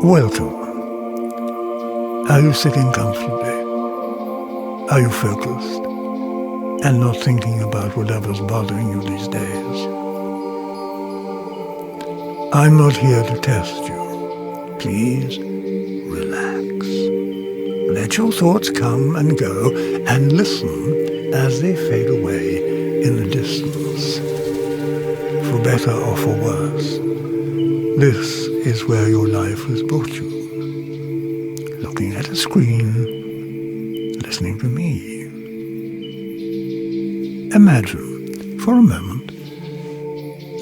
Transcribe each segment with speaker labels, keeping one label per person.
Speaker 1: Welcome. Are you sitting comfortably? Are you focused and not thinking about whatever's bothering you these days? I'm not here to test you. Please relax. Let your thoughts come and go and listen as they fade away in the distance. For better or for worse, this is where your life has brought you. Looking at a screen, listening to me. Imagine, for a moment,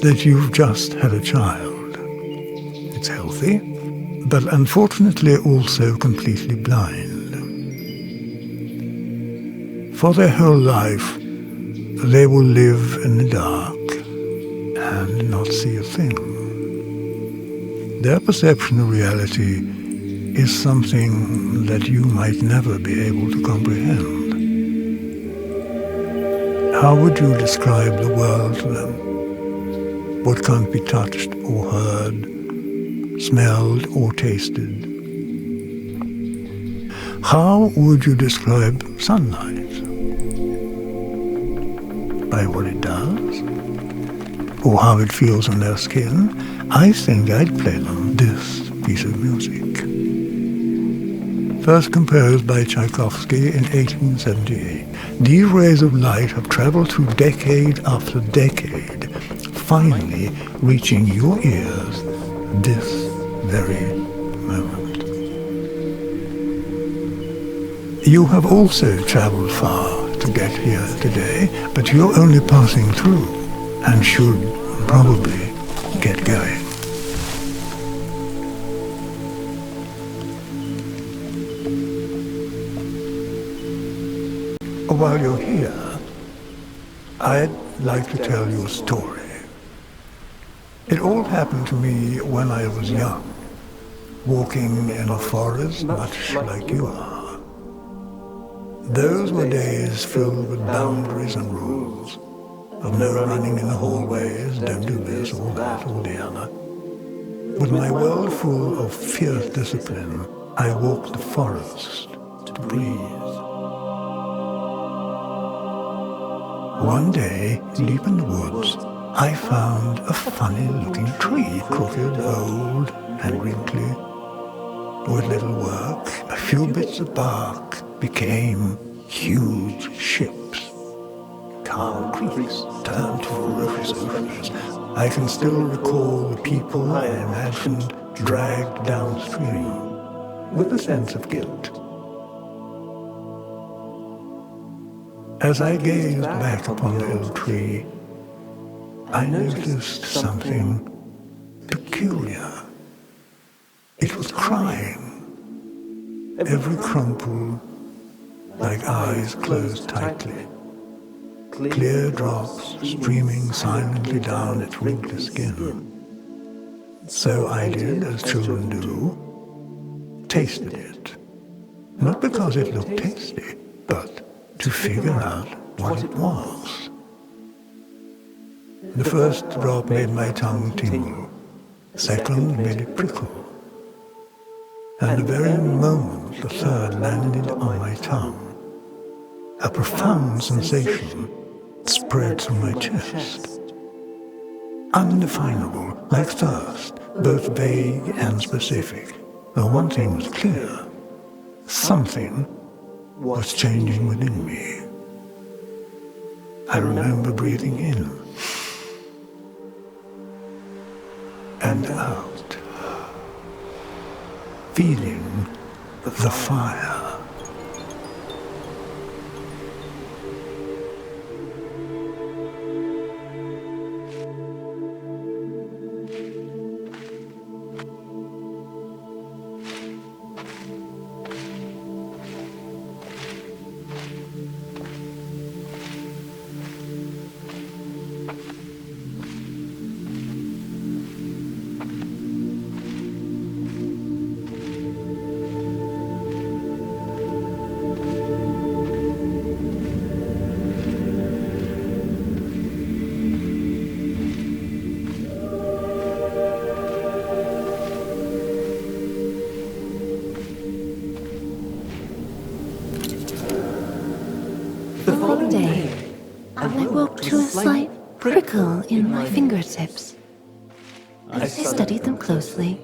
Speaker 1: that you've just had a child. It's healthy, but unfortunately also completely blind. For their whole life, they will live in the dark and not see a thing. Their perception of reality is something that you might never be able to comprehend. How would you describe the world to them? What can't be touched or heard, smelled or tasted? How would you describe sunlight? By what it does? Or how it feels on their skin? I think I'd play them this piece of music. First composed by Tchaikovsky in 1878, these rays of light have traveled through decade after decade, finally reaching your ears this very moment. You have also traveled far to get here today, but you're only passing through and should probably get going. While you're here, I'd like to tell you a story. It all happened to me when I was young, walking in a forest much like you are. Those were days filled with boundaries and rules, of no running in the hallways, don't do this or that or the other. With my world full of fierce discipline, I walked the forest to breathe. One day, deep in the woods, I found a funny-looking tree, crooked, old, and wrinkly. With little work, a few bits of bark became huge ships. Calm creeks turned to ferocious oceans. I can still recall the people I imagined dragged downstream, with a sense of guilt. As I gazed back upon the old tree, I noticed something peculiar. It was crying, every crumple like eyes closed tightly, clear drops streaming silently down its wrinkly skin. So I did, as children do, tasted it. Not because it looked tasty, but to figure out what it was. The first drop made my tongue tingle, second made it prickle, and the very moment the third landed on my tongue, a profound sensation spread through my chest. Undefinable, like thirst, both vague and specific. Though one thing was clear, something was changing within me. I remember breathing in and out, feeling the fire.
Speaker 2: to a slight prickle in my fingertips. I studied them closely,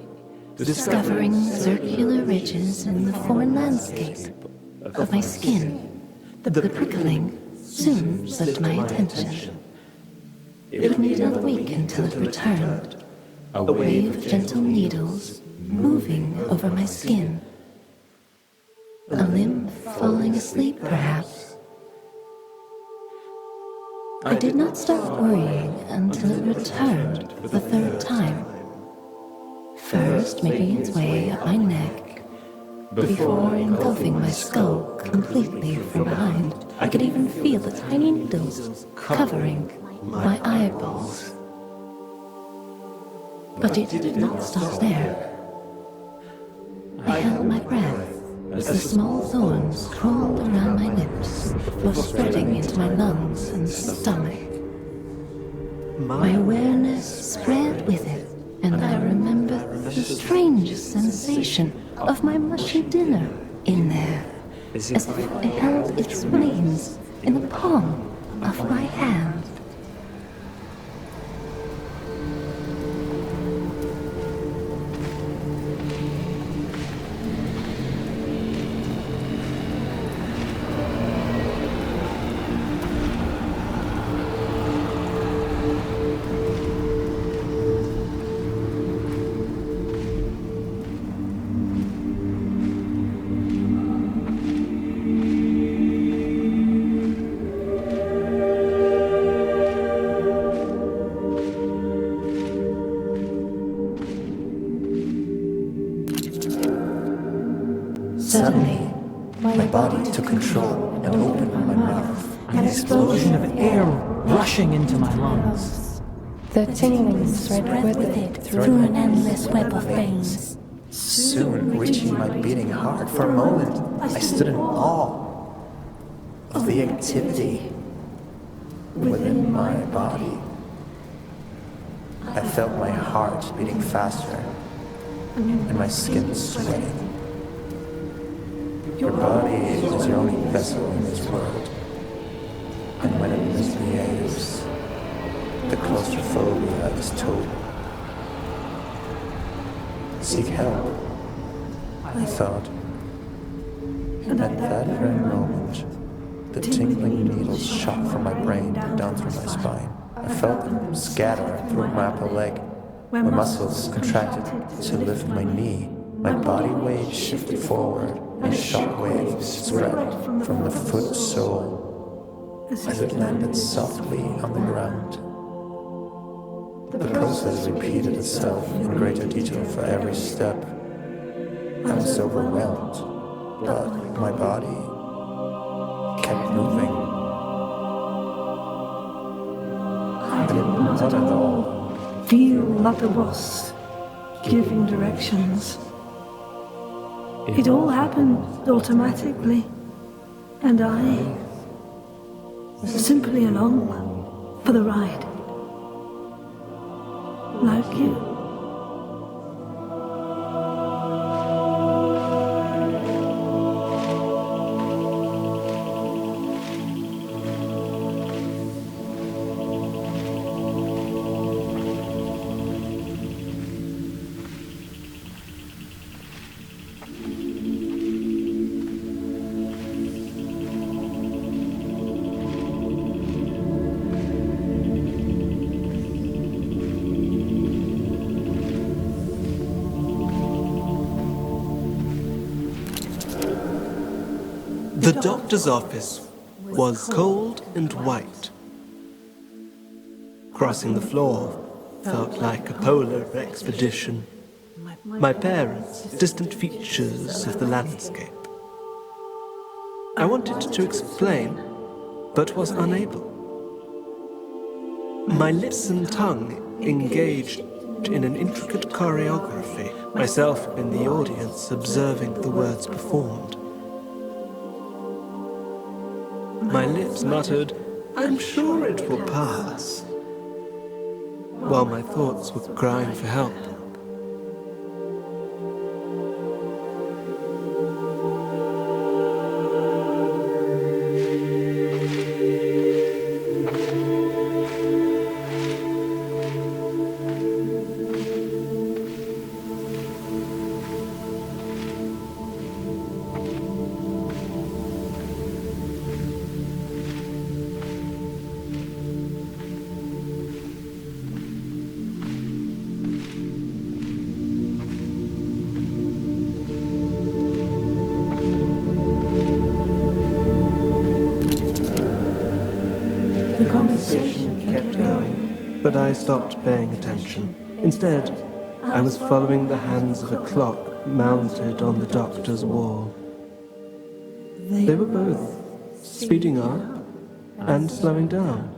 Speaker 2: discovering circular ridges in the foreign landscape of my skin. The prickling soon slipped my attention. It would need another week until it returned, a wave of gentle needles moving over my skin. A limb falling asleep, perhaps. I did not stop worrying until it returned for the third time, first making its way up my neck, before engulfing my skull completely from behind. I could even feel the tiny needles covering my eyeballs. But it did not stop there. I held my breath as the small thorns crawled around my lips before spreading into my lungs and stomach. My awareness spread with it, and I remember the strange sensation of my mushy dinner in there, as if it held its remains in the palm of my hand. Suddenly, my body took control and opened my mouth.
Speaker 3: An explosion of air rushing into my lungs.
Speaker 2: The tingling spread with it through an endless web of veins.
Speaker 4: Soon reaching my beating heart. For a moment, I stood in awe of the activity within my body. I felt my heart beating faster and my skin sweating. Your body is your only vessel in this world, and when it misbehaves, the claustrophobia is total. Seek help, I thought, and at that very moment, the tingling needles shot from my brain down through my spine. I felt them scatter through my upper leg. My muscles contracted to lift my knee. My body weight shifted forward, and shock waves spread from the foot sole as it landed softly on the ground. The process repeated itself in greater detail for every step. I was overwhelmed, but my body kept moving. I did not at all
Speaker 5: feel like a boss giving directions. It all happened automatically, and I was simply along for the ride. Like you.
Speaker 6: The doctor's office was cold and white. Crossing the floor felt like a polar expedition. My parents, distant features of the landscape. I wanted to explain, but was unable. My lips and tongue engaged in an intricate choreography, myself in the audience observing the words performed. My lips muttered, "I'm sure it will pass," while my thoughts were crying for help. but I stopped paying attention. Instead, I was following the hands of a clock mounted on the doctor's wall. They were both speeding up and slowing down.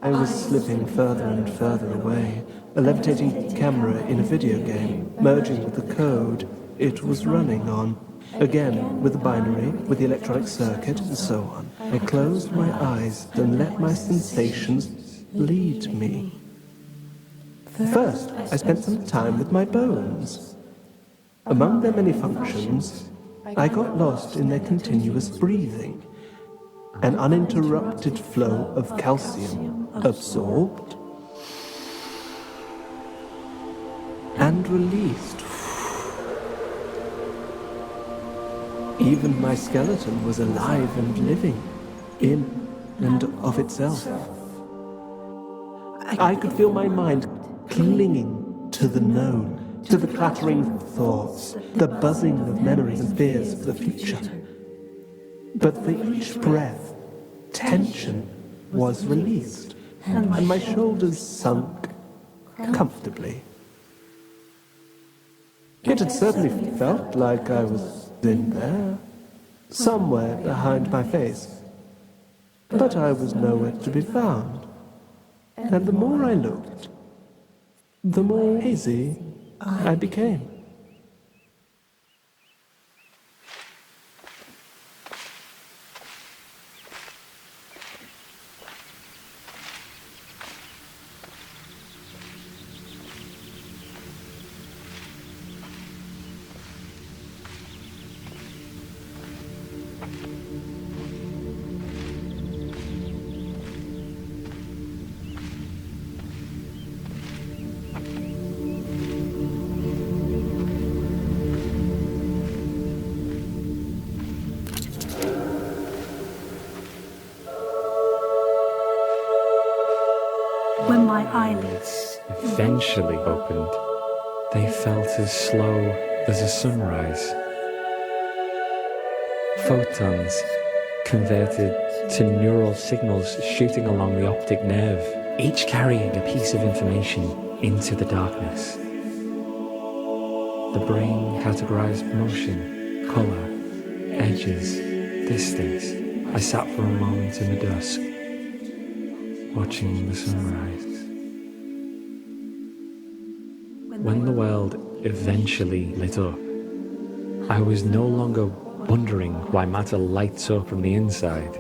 Speaker 6: I was slipping further and further away, a levitating camera in a video game, merging with the code it was running on. Again, with the binary, with the electronic circuit, and so on. I closed my eyes and let my sensations lead me. First, I spent some time with my bones. Among their many functions, I got lost in their continuous breathing, an uninterrupted flow of calcium absorbed and released. Even my skeleton was alive and living, in and of itself. I could feel my mind clinging to the known, to the clattering thoughts, the buzzing of memories and fears of the future. But for each breath, tension was released, and my shoulders sunk comfortably. It had certainly felt like I was in there, somewhere behind my face. But I was nowhere to be found. And the more I looked, the more hazy I became.
Speaker 5: When my eyelids
Speaker 7: eventually opened, they felt as slow as a sunrise. Photons converted to neural signals shooting along the optic nerve, each carrying a piece of information into the darkness. The brain categorized motion, color, edges, distance. I sat for a moment in the dusk, watching the sunrise. When the world eventually lit up, I was no longer wondering why matter lights up from the inside.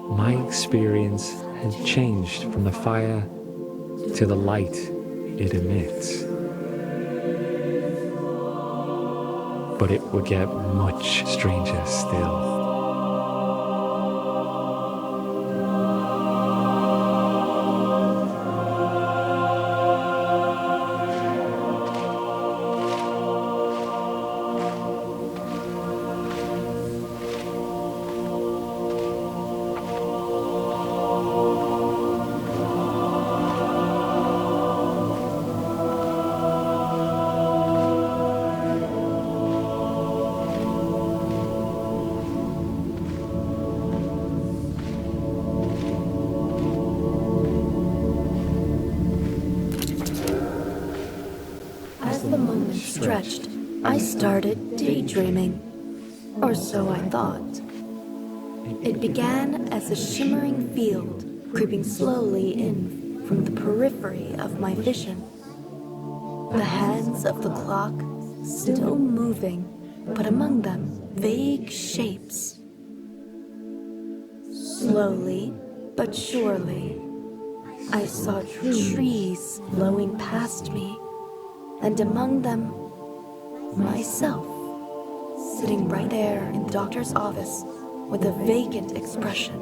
Speaker 7: My experience had changed from the fire to the light it emits. But it would get much stranger still.
Speaker 2: Stretched, I started daydreaming, or so I thought. It began as a shimmering field creeping slowly in from the periphery of my vision. The hands of the clock still moving, but among them vague shapes. Slowly but surely, I saw trees blowing past me, and among them, myself, sitting right there in the doctor's office with a vacant expression.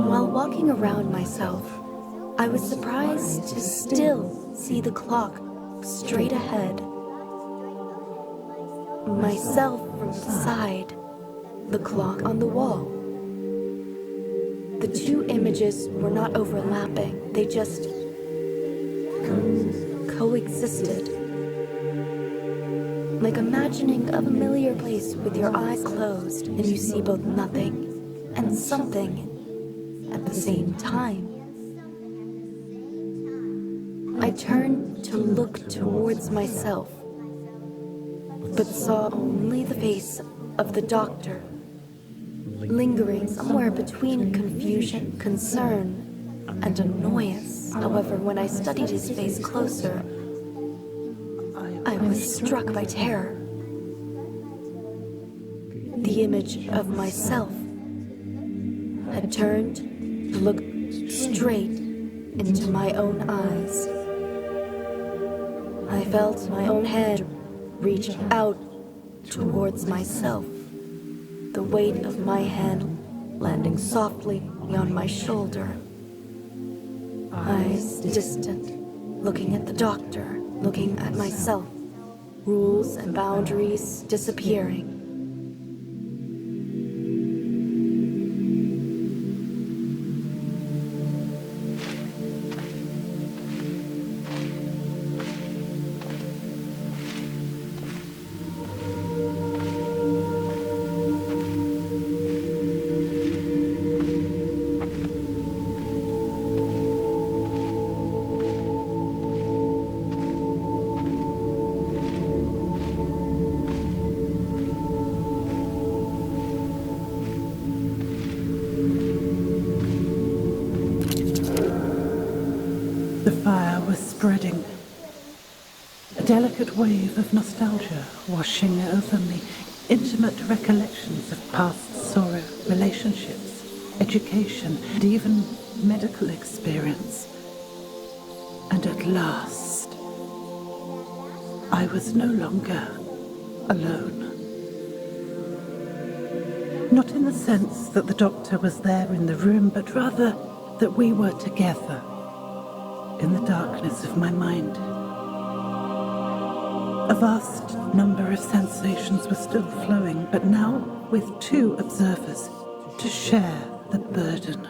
Speaker 2: While walking around myself, I was surprised to still see the clock straight ahead. Myself from the side, the clock on the wall. The two images were not overlapping, they just coexisted. Like imagining a familiar place with your eyes closed and you see both nothing and something at the same time. I turned to look towards myself, but saw only the face of the doctor, lingering somewhere between confusion, concern, and annoyance. However, when I studied his face closer, I was struck by terror. The image of myself had turned to look straight into my own eyes. I felt my own hand reach out towards myself, the weight of my hand landing softly on my shoulder. Eyes distant, looking at the doctor, looking at myself, rules and boundaries disappearing.
Speaker 5: The fire was spreading. A delicate wave of nostalgia washing over me, intimate recollections of past sorrow, relationships, education, and even medical experience. And at last, I was no longer alone. Not in the sense that the doctor was there in the room, but rather that we were together in the darkness of my mind. A vast number of sensations were still flowing, but now with two observers to share the burden.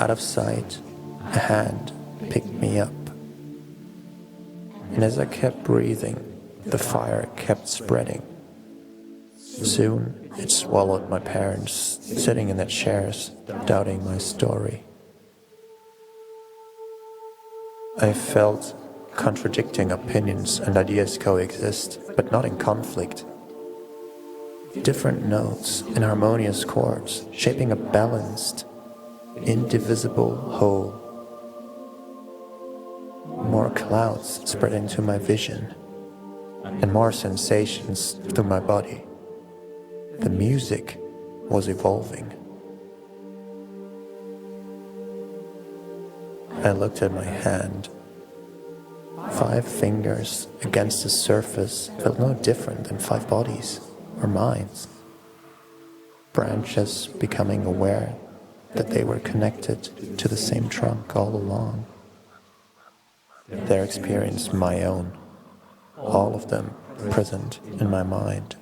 Speaker 4: Out of sight, a hand picked me up. And as I kept breathing, the fire kept spreading. Soon, it swallowed my parents, sitting in their chairs, doubting my story. I felt contradicting opinions and ideas coexist, but not in conflict. Different notes in harmonious chords, shaping a balanced, indivisible whole. More clouds spread into my vision, and more sensations through my body. The music was evolving. I looked at my hand. 5 fingers against the surface felt no different than 5 bodies or minds. Branches becoming aware that they were connected to the same trunk all along. Their experience my own, all of them present in my mind.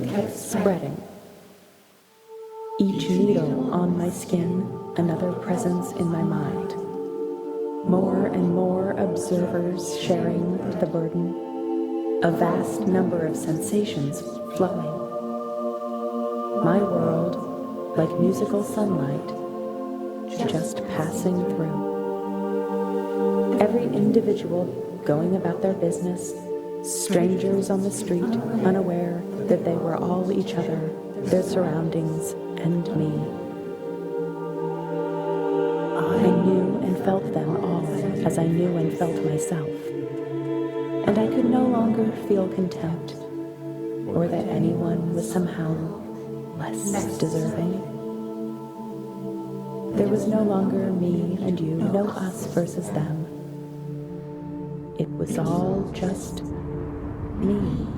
Speaker 8: Kept spreading. Each needle on my skin, another presence in my mind. More and more observers sharing the burden. A vast number of sensations flowing. My world like musical sunlight, just passing through. Every individual going about their business, strangers on the street, unaware that they were all each other, their surroundings, and me. I knew and felt them all as I knew and felt myself, and I could no longer feel contempt or that anyone was somehow less deserving. There was no longer me and you, no us versus them. It was all just me.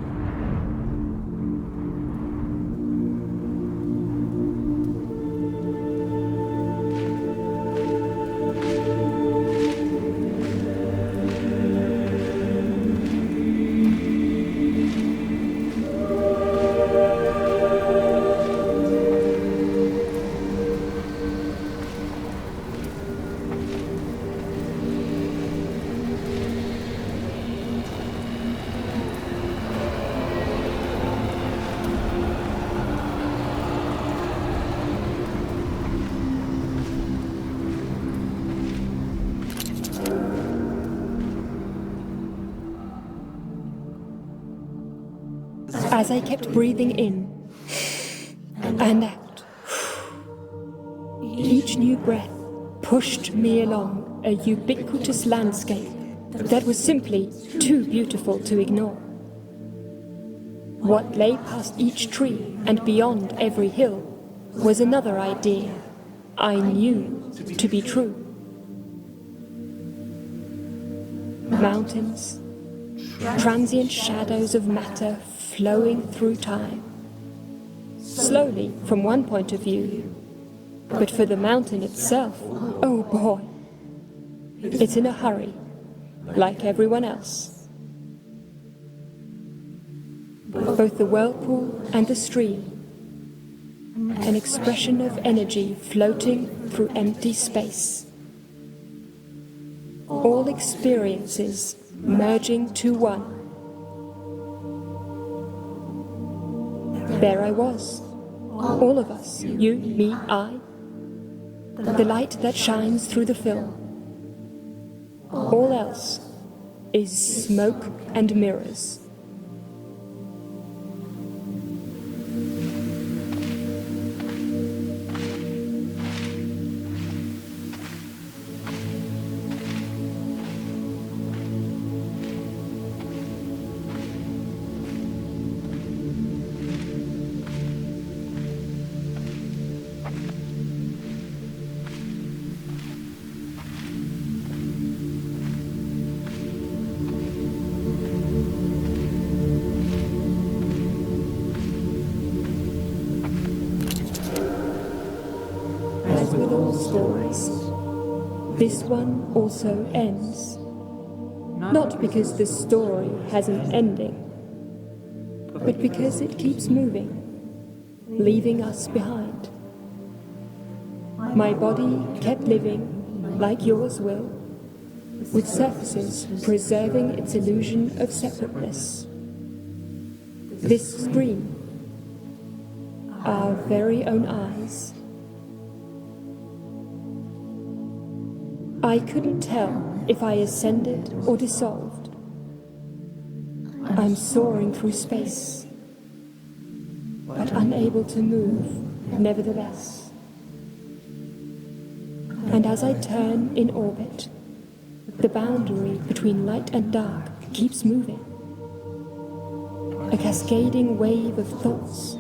Speaker 9: As I kept breathing in and out, each new breath pushed me along a ubiquitous landscape that was simply too beautiful to ignore. What lay past each tree and beyond every hill was another idea I knew to be true. Mountains, transient shadows of matter flowing through time. Slowly from one point of view, but for the mountain itself, oh boy, it's in a hurry, like everyone else. Both the whirlpool and the stream, an expression of energy floating through empty space. All experiences merging to one. There I was, all of us, you, me, I, the light that shines through the film. All else is smoke and mirrors. With all stories, this one also ends. Not because the story has an ending, but because it keeps moving, leaving us behind. My body kept living, like yours will, with surfaces preserving its illusion of separateness. This screen, our very own eyes. I couldn't tell if I ascended or dissolved. I'm soaring through space, but unable to move, nevertheless. And as I turn in orbit, the boundary between light and dark keeps moving. A cascading wave of thoughts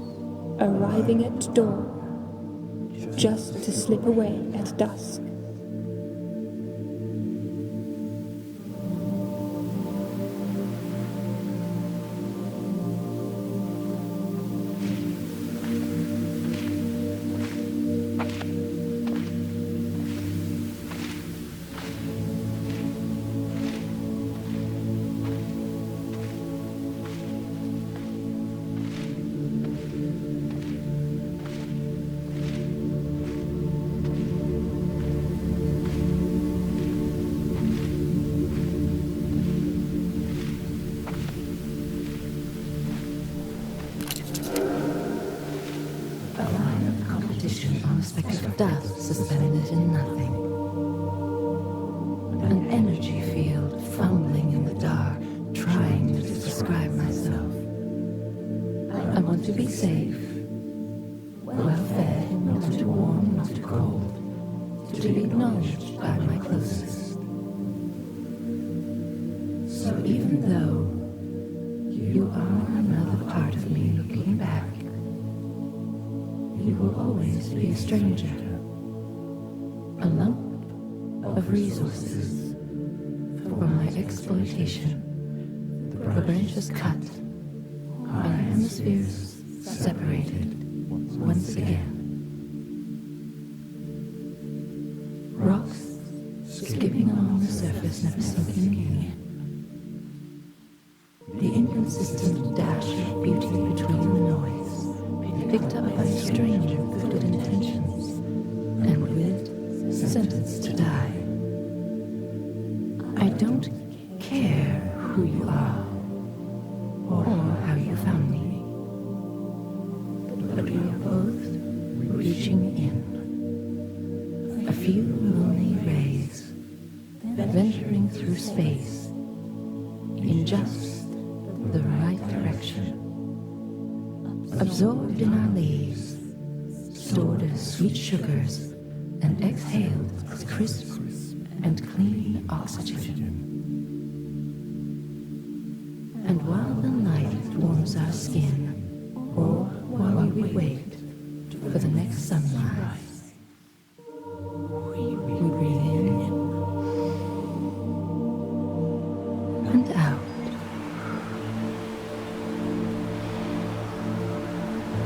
Speaker 9: arriving at dawn, just to slip away at dusk.
Speaker 2: dust suspended in nothing. An energy field fumbling in the dark, trying to describe myself. I want to be safe, well-fed, not too warm, not too cold, to be acknowledged by my closest. So even though you are another part of me looking back, you will always be a stranger, a lump of resources for my exploitation. The branches cut, our hemispheres separated once again. Rocks skipping along the surface, never sinking again. The inconsistent dash of beauty between the noise, picked up by a stranger with good intentions, and with sentenced to die. I don't care who you are, or how you found me, but we are both reaching in. A few lonely rays, venturing through space, in just the right direction. Absorbed in our leaves, stored as sweet sugars, and exhaled as crisp and clean oxygen. And while the night warms our skin, or while we wait for the next sunrise, we breathe in and out.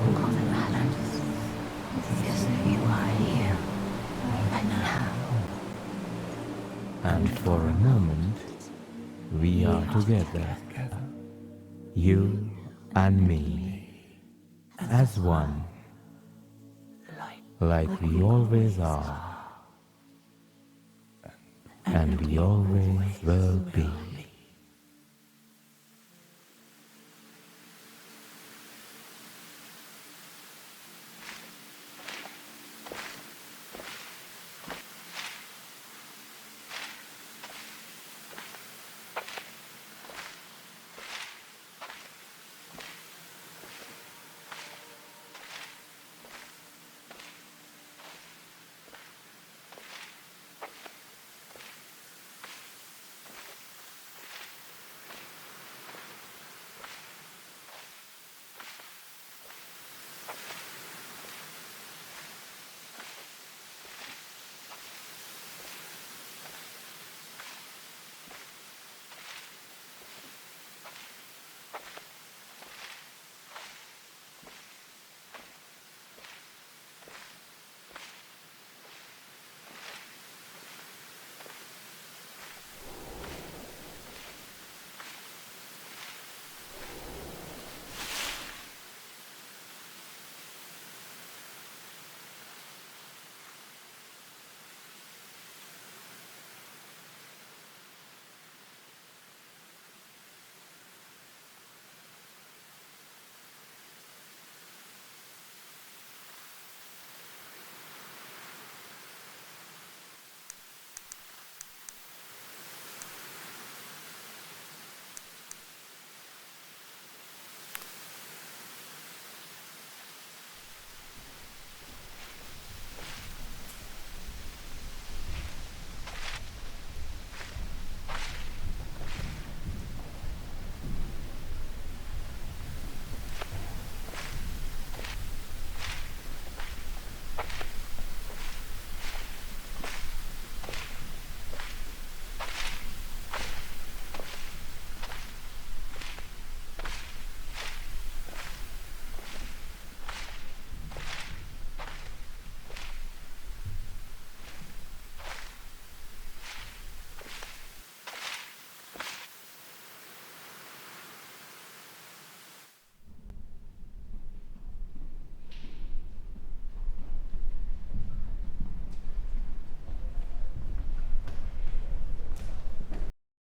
Speaker 2: All that matters is that you are here and now.
Speaker 10: And for a moment, we are together. You and me, as one, like we always are, and we always will be.